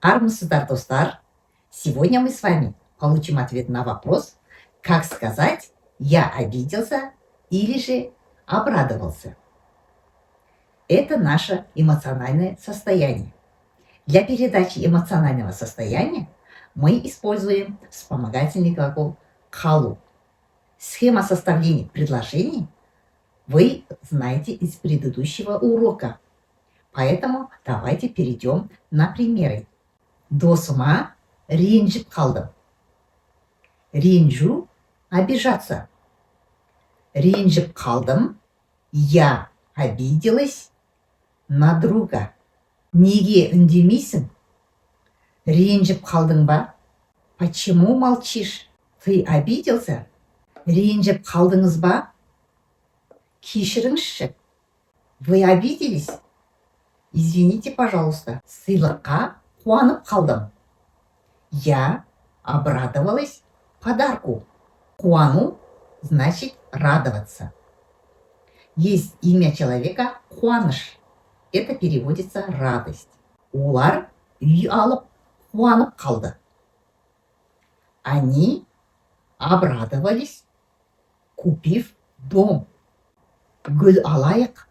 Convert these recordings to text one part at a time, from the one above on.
Армысыздар, достар! Сегодня мы с вами получим ответ на вопрос, как сказать «я обиделся» или же «обрадовался». Это наше эмоциональное состояние. Для передачи эмоционального состояния мы используем вспомогательный глагол «калу». Схема составления предложений вы знаете из предыдущего урока. Поэтому давайте перейдем на примеры. Досыма ренжіп қалдым. Ренжу – обижаться. Ренжіп қалдым. Я обиделась на друга. Неге үндемейсің? Ренжіп қалдың ба? Почему молчишь? Ты обиделся? Ренжіп қалдыңыз ба? Кешіріңізші. Вы обиделись? Извините, пожалуйста. Сыйлыққа қуанып қалдым. Я обрадовалась подарку. Қуану значит радоваться. Есть имя человека Қуаныш. Это переводится радость. Олар үй алып қуанып қалды. Они обрадовались, купив дом. Гүл алайық.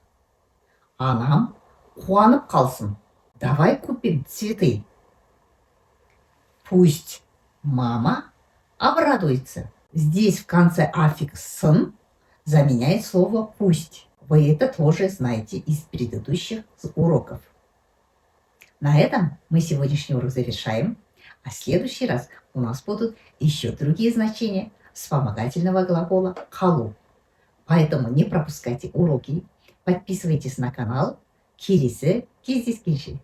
Анам қуанып қалсын. Давай купим цветы. Пусть мама обрадуется. Здесь в конце аффикс «сын» заменяет слово «пусть». Вы это тоже знаете из предыдущих уроков. На этом мы сегодняшний урок завершаем. А в следующий раз у нас будут еще другие значения вспомогательного глагола «калу». Поэтому не пропускайте уроки. Подписывайтесь на канал. Келесі кездескенше.